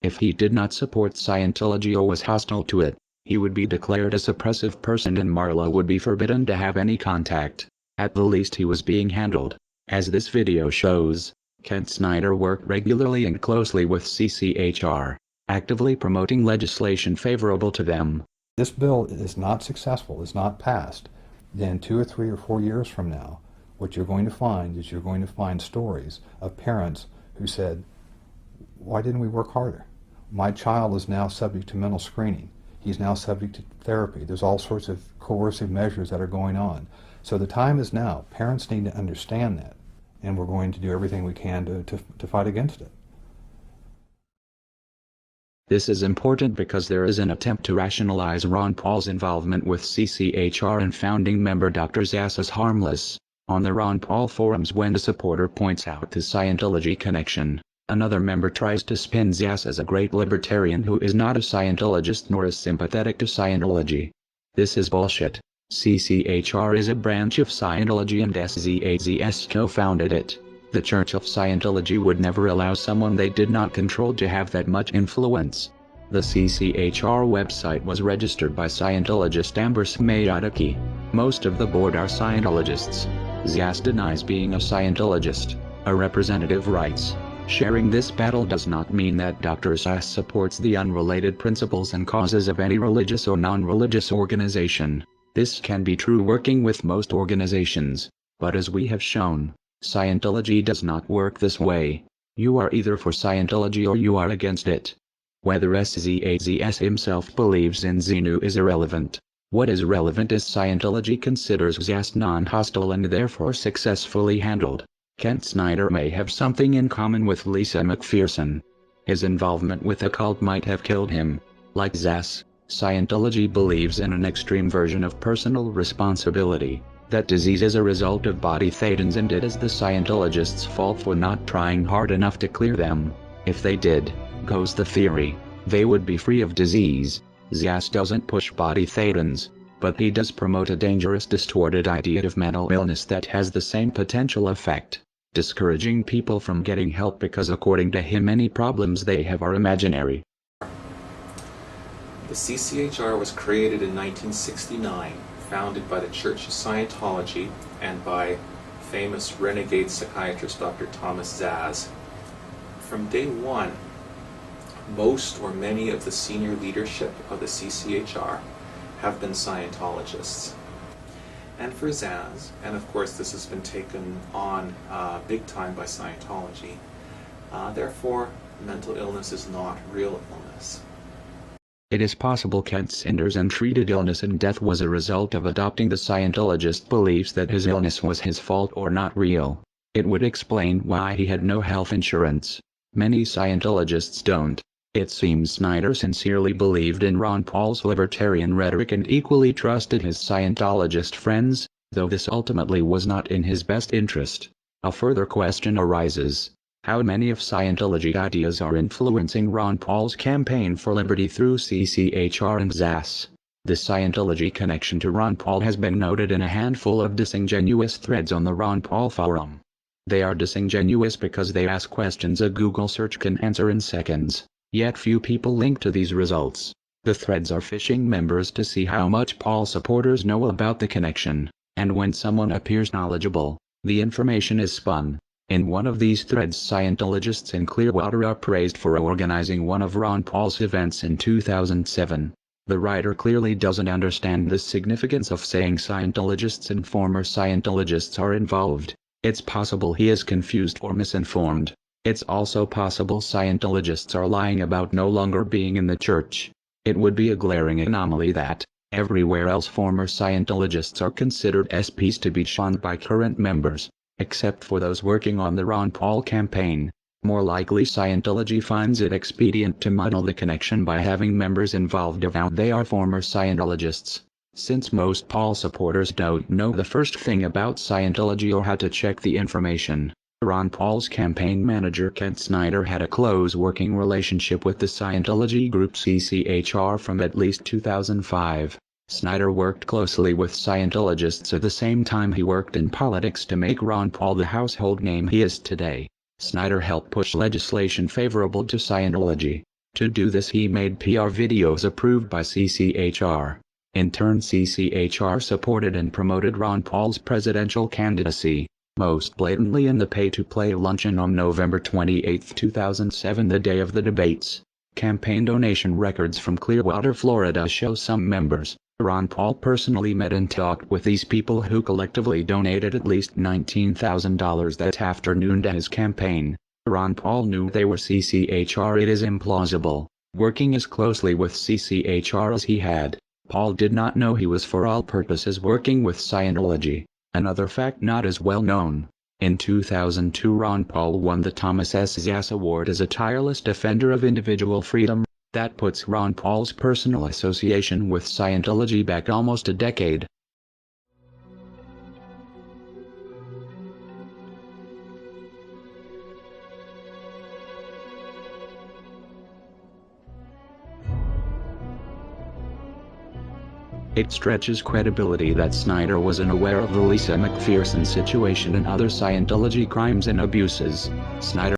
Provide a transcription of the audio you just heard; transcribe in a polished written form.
If he did not support Scientology or was hostile to it, he would be declared a suppressive person and Marla would be forbidden to have any contact. At the least he was being handled. As this video shows, Kent Snyder worked regularly and closely with CCHR, actively promoting legislation favorable to them. This bill is not successful, is not passed, then 2 or 3 or 4 years from now, what you're going to find is you're going to find stories of parents who said, why didn't we work harder? My child is now subject to mental screening. He's now subject to therapy. There's all sorts of coercive measures that are going on. So the time is now. Parents need to understand that, and we're going to do everything we can to fight against it. This is important because there is an attempt to rationalize Ron Paul's involvement with CCHR and founding member Dr. Zass as harmless. On the Ron Paul forums, when a supporter points out the Scientology connection, another member tries to spin Zass as a great libertarian who is not a Scientologist nor is sympathetic to Scientology. This is bullshit. CCHR is a branch of Scientology and SZAZS co-founded it. The Church of Scientology would never allow someone they did not control to have that much influence. The CCHR website was registered by Scientologist Amber Smayataki. Most of the board are Scientologists. Zass denies being a Scientologist. A representative writes, sharing this battle does not mean that Dr. Zass supports the unrelated principles and causes of any religious or non-religious organization. This can be true working with most organizations, but as we have shown, Scientology does not work this way. You are either for Scientology or you are against it. Whether SZAZS himself believes in Xenu is irrelevant. What is relevant is Scientology considers Zass non-hostile and therefore successfully handled. Kent Snyder may have something in common with Lisa McPherson. His involvement with the cult might have killed him. Like Zass, Scientology believes in an extreme version of personal responsibility. That disease is a result of body thetans and it is the Scientologists' fault for not trying hard enough to clear them. If they did, goes the theory, they would be free of disease. Zass doesn't push body thetans, but he does promote a dangerous distorted idea of mental illness that has the same potential effect, discouraging people from getting help because according to him any problems they have are imaginary. The CCHR was created in 1969. Founded by the Church of Scientology and by famous renegade psychiatrist Dr. Thomas Zass. From day one, most or many of the senior leadership of the CCHR have been Scientologists. And for Zass, and of course this has been taken on big time by Scientology, therefore mental illness is not real illness. It is possible Kent Snyder's untreated illness and death was a result of adopting the Scientologist beliefs that his illness was his fault or not real. It would explain why he had no health insurance. Many Scientologists don't. It seems Snyder sincerely believed in Ron Paul's libertarian rhetoric and equally trusted his Scientologist friends, though this ultimately was not in his best interest. A further question arises. How many of Scientology ideas are influencing Ron Paul's campaign for liberty through CCHR and Zass? The Scientology connection to Ron Paul has been noted in a handful of disingenuous threads on the Ron Paul forum. They are disingenuous because they ask questions a Google search can answer in seconds, yet few people link to these results. The threads are phishing members to see how much Paul supporters know about the connection, and when someone appears knowledgeable, the information is spun. In one of these threads, Scientologists in Clearwater are praised for organizing one of Ron Paul's events in 2007. The writer clearly doesn't understand the significance of saying Scientologists and former Scientologists are involved. It's possible he is confused or misinformed. It's also possible Scientologists are lying about no longer being in the church. It would be a glaring anomaly that, everywhere else former Scientologists are considered SPs to be shunned by current members, except for those working on the Ron Paul campaign. More likely Scientology finds it expedient to muddle the connection by having members involved avowed they are former Scientologists. Since most Paul supporters don't know the first thing about Scientology or how to check the information, Ron Paul's campaign manager Kent Snyder had a close working relationship with the Scientology group CCHR from at least 2005. Snyder worked closely with Scientologists at the same time he worked in politics to make Ron Paul the household name he is today. Snyder helped push legislation favorable to Scientology. To do this, he made PR videos approved by CCHR. In turn, CCHR supported and promoted Ron Paul's presidential candidacy, most blatantly in the pay-to-play luncheon on November 28, 2007, the day of the debates. Campaign donation records from Clearwater, Florida show some members, Ron Paul personally met and talked with these people who collectively donated at least $19,000 that afternoon to his campaign. Ron Paul knew they were CCHR. It is implausible, working as closely with CCHR as he had. Paul did not know he was for all purposes working with Scientology. Another fact not as well known. In 2002, Ron Paul won the Thomas S. Zass Award as a tireless defender of individual freedom. That puts Ron Paul's personal association with Scientology back almost a decade. It stretches credibility that Snyder was unaware of the Lisa McPherson situation and other Scientology crimes and abuses. Snyder